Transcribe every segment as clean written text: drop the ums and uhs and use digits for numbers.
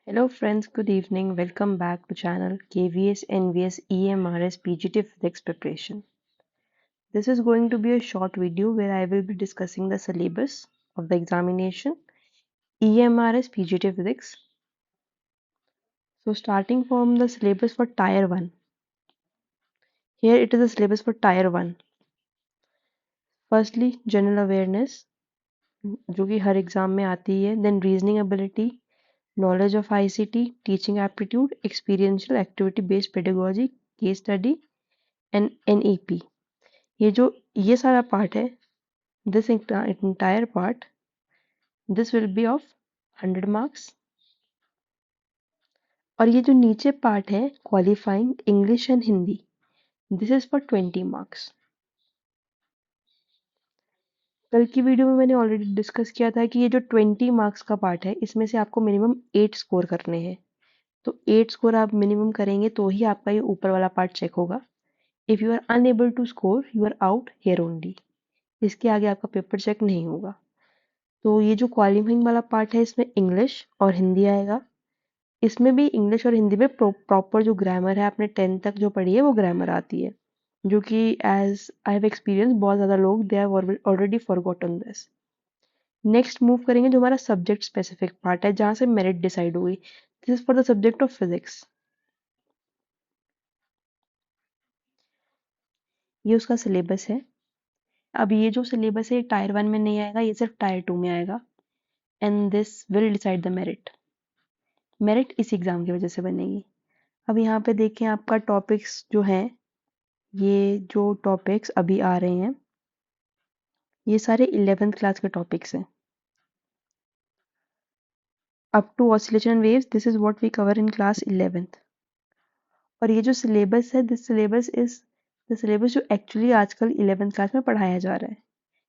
Hello friends, good evening. Welcome back to channel KVS NVS EMRS PGT Physics Preparation. This is going to be a short video where I will be discussing the syllabus of the examination EMRS PGT Physics. So starting from the syllabus for Tier 1. Here it is the syllabus for Tier 1. Firstly, General Awareness जो कि हर exam में आती है. Then Reasoning Ability, Knowledge of ICT, Teaching Aptitude, Experiential Activity Based Pedagogy, Case Study and NEP. ये सारा part है. This entire part, this will be of 100 marks. और ये जो नीचे पार्ट है qualifying English and Hindi, this is for 20 marks. कल की वीडियो में मैंने ऑलरेडी डिस्कस किया था कि ये जो 20 मार्क्स का पार्ट है इसमें से आपको मिनिमम 8 स्कोर करने हैं. तो 8 स्कोर आप मिनिमम करेंगे तो ही आपका ये ऊपर वाला पार्ट चेक होगा. If you are unable to score you are out here only. इसके आगे आपका पेपर चेक नहीं होगा. तो ये जो क्वालिफाइंग वाला पार्ट है इसमें इंग्लिश और हिंदी आएगा. इसमें भी इंग्लिश और हिंदी में प्रॉपर जो ग्रामर है आपने 10th तक जो पढ़ी है वो ग्रामर आती है, जो कि एज आई हैव एक्सपीरियंस बहुत ज़्यादा लोग they have already forgotten this. Next move करेंगे जो हमारा सब्जेक्ट स्पेसिफिक पार्ट है जहाँ से मेरिट डिसाइड हुई. This is for the subject of physics. ये उसका सिलेबस है. अब ये जो सिलेबस है टायर 1 में नहीं आएगा, ये सिर्फ टायर 2 में आएगा. And this will decide the merit. Merit इस एग्जाम की वजह से बनेगी. अब यहाँ पे देखें आपका टॉपिक्स जो हैं, ये जो टॉपिक्स अभी आ रहे हैं ये सारे 11th क्लास के टॉपिक्स हैं. Up to oscillation and waves, this is what we cover in class 11th. और ये जो सिलेबस है, this syllabus is the syllabus जो एक्चुअली आजकल 11th क्लास में पढ़ाया जा रहा है.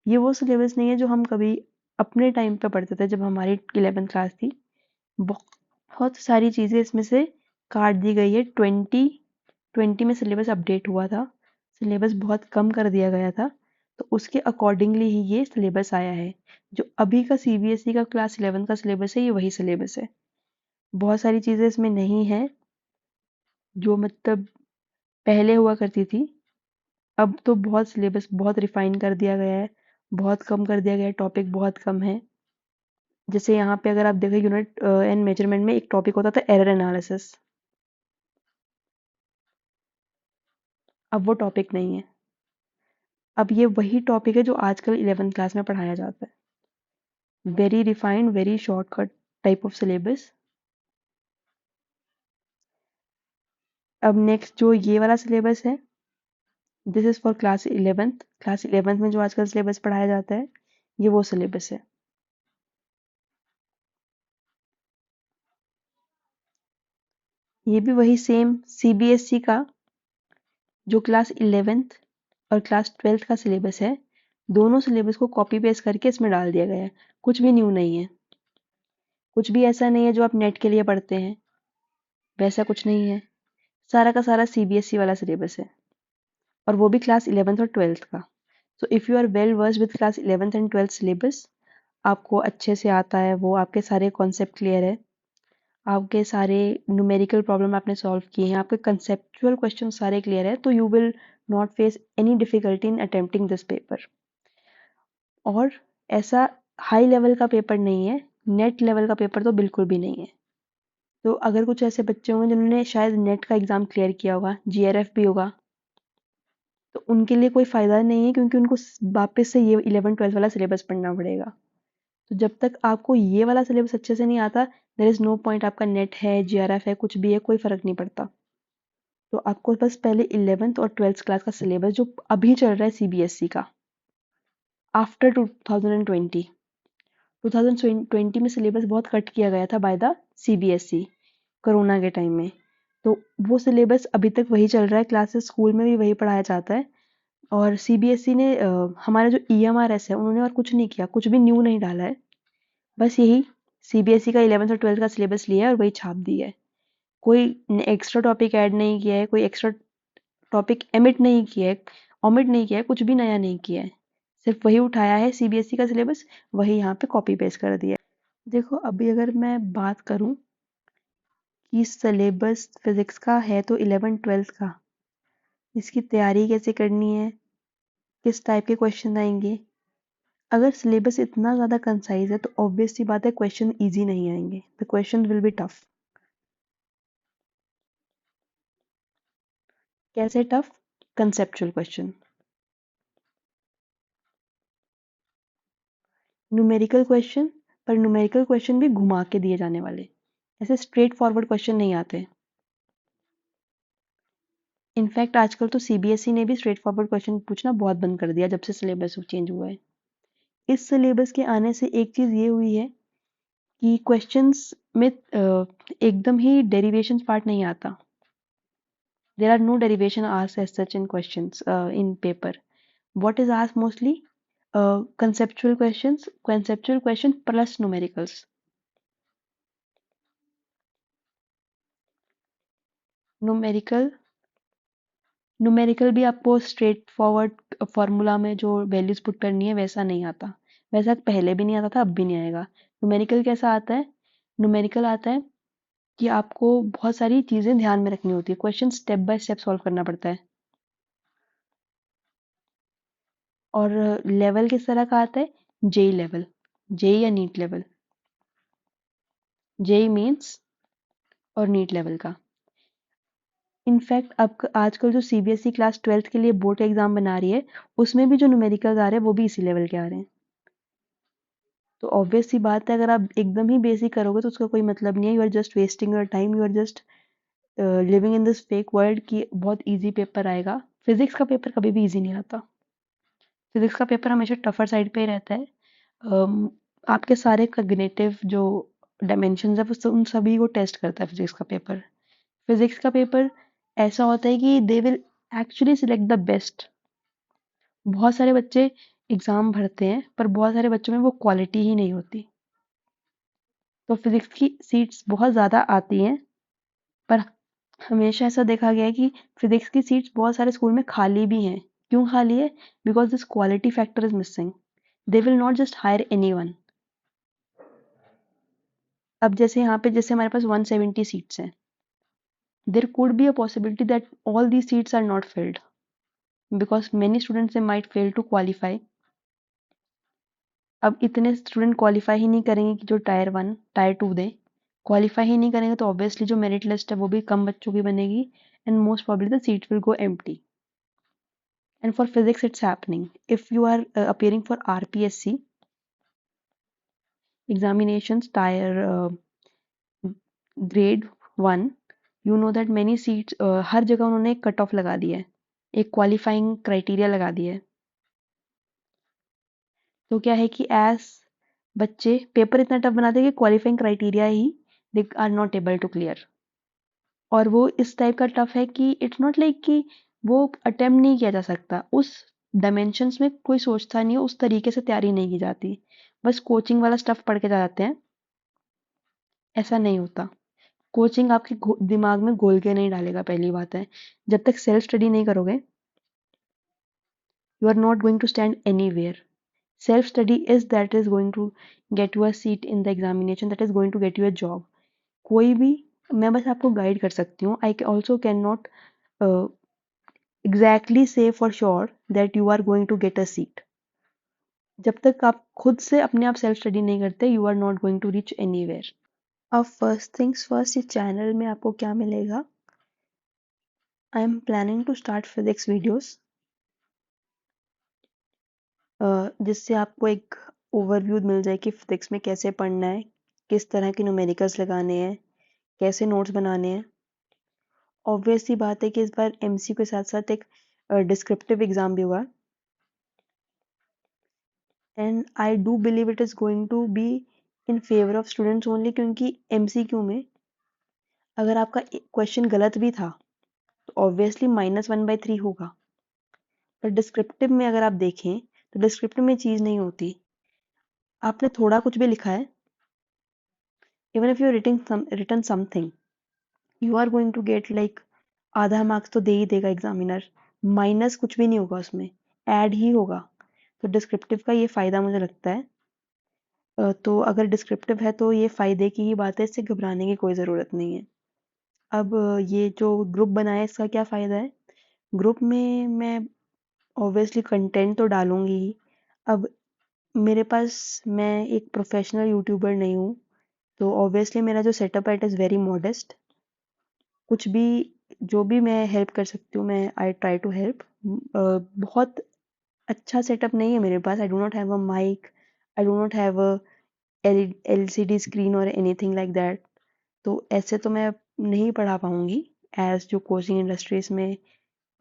ये वो सिलेबस नहीं है जो हम कभी अपने टाइम पे पढ़ते थे जब हमारी 11th क्लास थी. बहुत सारी चीज़ें इसमें से काट दी गई है. 2020 में सिलेबस अपडेट हुआ था. सिलेबस बहुत कम कर दिया गया था, तो उसके अकॉर्डिंगली ही ये सिलेबस आया है. जो अभी का सीबीएसई का क्लास 11th का सिलेबस है ये वही सिलेबस है. बहुत सारी चीज़ें इसमें नहीं है जो मतलब पहले हुआ करती थी. अब तो बहुत सिलेबस बहुत रिफाइन कर दिया गया है, बहुत कम कर दिया गया है, टॉपिक बहुत कम है. जैसे यहाँ पे अगर आप देखें यूनिट एंड मेजरमेंट में एक टॉपिक होता था एरर एनालिसिस. अब वो टॉपिक नहीं है. अब ये वही टॉपिक है जो आजकल 11th क्लास में पढ़ाया जाता है. Very refined, very shortcut type of syllabus. अब नेक्स्ट जो ये वाला सिलेबस है, this is for class 11th. Class 11th में जो आजकल सिलेबस पढ़ाया जाता है ये वो सिलेबस है. ये भी वही सेम सीबीएसई का जो क्लास 11th और क्लास 12th का सिलेबस है, दोनों सिलेबस को कॉपी पेस्ट करके इसमें डाल दिया गया है. कुछ भी न्यू नहीं है. कुछ भी ऐसा नहीं है जो आप नेट के लिए पढ़ते हैं, वैसा कुछ नहीं है. सारा का सारा सीबीएसई वाला सिलेबस है, और वो भी क्लास 11th और 12th का. So if you are well versed with class 11th and 12th syllabus, आपको अच्छे से आता है, वो आपके सारे कॉन्सेप्ट क्लियर है, आपके सारे न्यूमेरिकल प्रॉब्लम आपने सॉल्व किए हैं, आपके कंसेप्चुअल क्वेश्चन सारे क्लियर है, तो you will not face any difficulty in attempting this paper. और ऐसा हाई लेवल का पेपर नहीं है, नेट लेवल का पेपर तो बिल्कुल भी नहीं है. तो अगर कुछ ऐसे बच्चे होंगे जिन्होंने शायद नेट का एग्ज़ाम क्लियर किया होगा, जीआरएफ भी होगा, तो उनके लिए कोई फ़ायदा नहीं है, क्योंकि उनको वापस से ये 11th-12th वाला सिलेबस पढ़ना पड़ेगा. तो जब तक आपको ये वाला सिलेबस अच्छे से नहीं आता, देयर इज़ नो पॉइंट. आपका नेट है, जीआरएफ है, कुछ भी है, कोई फ़र्क नहीं पड़ता. तो आपको बस पहले 11th और 12th क्लास का सिलेबस जो अभी चल रहा है सीबीएसई का, आफ्टर 2020. 2020 में सिलेबस बहुत कट किया गया था बाय द सीबीएसई कोरोना के टाइम में. तो वो सिलेबस अभी तक वही चल रहा है. क्लासेस स्कूल में भी वही पढ़ाया जाता है. और सीबीएसई ने हमारा जो ईएमआरएस है उन्होंने और कुछ नहीं किया, कुछ भी न्यू नहीं डाला है. बस यही सीबीएसई का 11th और 12th का सिलेबस लिया है और वही छाप दिया है. कोई एक्स्ट्रा टॉपिक ऐड नहीं किया है, कोई एक्स्ट्रा टॉपिक एमिट नहीं किया है, ओमिट नहीं किया है, कुछ भी नया नहीं किया है. सिर्फ वही उठाया है सीबीएसई का सिलेबस, वही यहाँ पे कॉपी पेस्ट कर दिया है. देखो अभी अगर मैं बात करूँ कि सिलेबस फिजिक्स का है तो 11th-12th का, इसकी तैयारी कैसे करनी है, किस टाइप के क्वेश्चन आएंगे। अगर सिलेबस इतना ज़्यादा कंसाइज है तो ऑब्वियस सी बात है क्वेश्चन इजी नहीं आएंगे, the question will be tough. कैसे tough? Conceptual question, numerical question, पर न्यूमेरिकल क्वेश्चन भी घुमा के दिए जाने वाले, ऐसे स्ट्रेट फॉरवर्ड क्वेश्चन नहीं आते। इनफैक्ट आजकल तो सीबीएसई ने भी स्ट्रेट फॉरवर्ड क्वेश्चन पूछना बहुत बंद कर दिया जब से सिलेबस चेंज हुआ है। इस सिलेबस के आने से एक चीज़ ये हुई है कि क्वेश्चंस में एकदम ही डेरिवेशंस पार्ट नहीं आता। There are no derivation asked as such in questions in paper. What is asked mostly? Conceptual questions plus numericals. Numerical numerical भी आपको स्ट्रेट फॉरवर्ड फॉर्मूला में जो वैल्यूज पुट करनी है वैसा नहीं आता, वैसा पहले भी नहीं आता था, अब भी नहीं आएगा। न्यूमेरिकल कैसा आता है? न्यूमेरिकल आता है कि आपको बहुत सारी चीज़ें ध्यान में रखनी होती है, question step by step solve करना पड़ता है। और लेवल किस तरह का आता है? जेई लेवल, जेई या नीट लेवल, जेई मीन्स और नीट लेवल का। इनफैक्ट अब आजकल जो सीबीएसई क्लास 12th के लिए बोर्ड एग्जाम बना रही है उसमें भी जो न्यूमेरिकल्स आ रहे हैं वो भी इसी लेवल के आ रहे हैं। तो ऑब्वियस सी बात है अगर आप एकदम ही बेसिक करोगे तो उसका कोई मतलब नहीं है, you are just wasting your time, you are just living in this fake world कि बहुत इजी पेपर आएगा। फिजिक्स का पेपर कभी भी इजी नहीं आता, फिजिक्स का पेपर हमेशा टफर साइड पे ही रहता है। आपके सारे कॉग्निटिव जो डायमेंशंस है उन सभी को टेस्ट करता है फिजिक्स का पेपर। फिजिक्स का पेपर ऐसा होता है कि they will actually select the best. बहुत सारे बच्चे एग्जाम भरते हैं पर बहुत सारे बच्चों में वो क्वालिटी ही नहीं होती। तो फिजिक्स की सीट्स बहुत ज़्यादा आती हैं पर हमेशा ऐसा देखा गया है कि फिजिक्स की सीट्स बहुत सारे स्कूल में खाली भी हैं। क्यों खाली है? Because this quality factor is missing, they will not just hire anyone. अब जैसे यहाँ पे जैसे हमारे पास 170 सीट्स हैं, there could be a possibility that all these seats are not filled because many students they might fail to qualify. अब इतने स्टूडेंट क्वालिफाई ही नहीं करेंगे कि जो टायर 1 टायर 2 दे, क्वालिफाई ही नहीं करेंगे तो ऑब्वियसली जो मेरिट लिस्ट है वो भी कम बच्चों की बनेगी and most probably the seat will go empty. And for physics it's happening if you are appearing for RPSC examinations tier grade 1, you know that many seats हर जगह उन्होंने एक कट ऑफ लगा दिया है, एक क्वालिफाइंग क्राइटेरिया लगा दिया है। तो क्या है कि एज बच्चे पेपर इतना टफ बनाते हैं कि क्वालिफाइंग क्राइटेरिया ही they are not able to clear. और वो इस टाइप का टफ है कि इट्स नॉट लाइक कि वो अटेम्प्ट नहीं किया जा सकता, उस डायमेंशंस में कोई सोचता नहीं है, उस तरीके से तैयारी नहीं की जाती, बस कोचिंग वाला स्टफ पढ़ के जाते हैं। ऐसा नहीं होता, कोचिंग आपके दिमाग में घोल के नहीं डालेगा। पहली बात है जब तक सेल्फ स्टडी नहीं करोगे you are not going to stand anywhere. Self study is that is going to get you a seat in the examination, that is going to get you a job. कोई भी, मैं बस आपको guide कर सकती हूँ, I also can not exactly say for sure that you are going to get a seat. जब तक आप खुद से अपने आप सेल्फ स्टडी नहीं करते you are not going to reach anywhere. अब फर्स्ट थिंग्स फर्स्ट, इस चैनल में आपको क्या मिलेगा? I am planning to start physics videos जिससे आपको एक ओवरव्यू मिल जाए कि फिजिक्स में कैसे पढ़ना है, किस तरह के न्यूमेरिकल्स लगाने हैं, कैसे नोट्स बनाने हैं। ऑब्वियस सी बात है कि इस बार एमसीक्यू के साथ साथ एक डिस्क्रिप्टिव एग्जाम भी हुआ and I do believe it is going to be in favour of students only, क्योंकि एमसीक्यू में अगर आपका क्वेश्चन गलत भी था तो ऑब्वियसली -1/3 होगा, पर डिस्क्रिप्टिव में अगर आप देखें तो डिस्क्रिप्टिव में चीज़ नहीं होती। आपने थोड़ा कुछ भी लिखा है, even if you written something you are going to get like आधा मार्क्स तो दे ही देगा एग्जामिनर, माइनस कुछ भी नहीं होगा उसमें, ऐड ही होगा। तो डिस्क्रिप्टिव का ये फ़ायदा मुझे लगता है। तो अगर डिस्क्रिप्टिव है तो ये फ़ायदे की ही बात है, इससे घबराने की कोई ज़रूरत नहीं है। अब ये जो ग्रुप बनाया है इसका क्या फ़ायदा है? ग्रुप में मैं ऑब्वियसली कंटेंट तो डालूँगी ही। अब मेरे पास मैं एक प्रोफ़ेशनल यूट्यूबर नहीं हूँ, तो ऑब्वियसली मेरा जो सेटअप है इट इज़ वेरी मॉडेस्ट। कुछ भी जो भी मैं हेल्प कर सकती हूँ मैं आई ट्राई टू हेल्प। बहुत अच्छा सेटअप नहीं है मेरे पास। I do not have a mic, I do not have a LCD screen और एनीथिंग लाइक दैट। तो ऐसे तो मैं नहीं पढ़ा पाऊँगी एज़ जो कोचिंग इंडस्ट्रीज़ में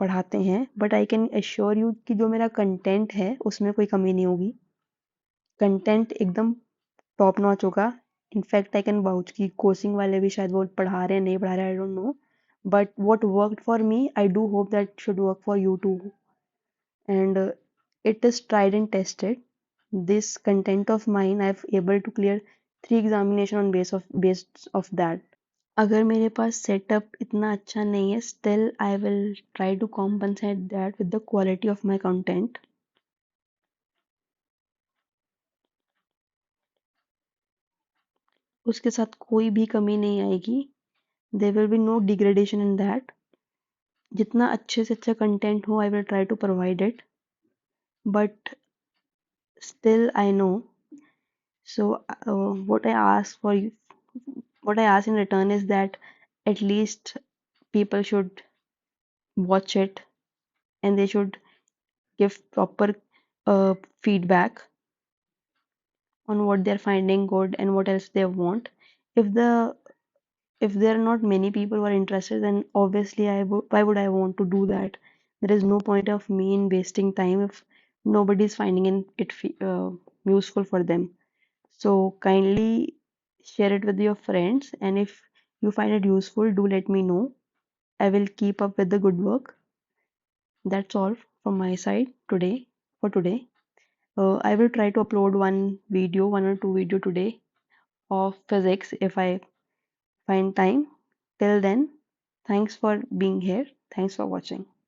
पढ़ाते हैं। But I can assure you कि जो मेरा कंटेंट है उसमें कोई कमी नहीं होगी। कंटेंट एकदम टॉप नॉच होगा। इनफैक्ट आई कैन वाउच कि कोचिंग वाले भी शायद वो पढ़ा रहे हैं, नहीं पढ़ा रहे, I don't know. But what worked for me, I do hope that should work for you too. And it is tried and tested. This content of mine, I've able to clear 3 examination on base of that. अगर मेरे पास setup इतना अच्छा नहीं है, still I will try to compensate that with the quality of my content. उसके साथ कोई भी कमी नहीं आएगी. There will be no degradation in that. जितना अच्छे से अच्छा कंटेंट हो, I will try to provide it. But still I know. So what I ask in return is that at least people should watch it and they should give proper feedback on what they're finding good and what else they want. If the if there are not many people who are interested, then obviously why would I want to do that? There is no point of me in wasting time if nobody is finding it useful for them. So kindly share it with your friends, and if you find it useful, do let me know. I will keep up with the good work. That's all from my side today for today. I will try to upload one or two video today of physics if I find time. Till then, thanks for being here. Thanks for watching.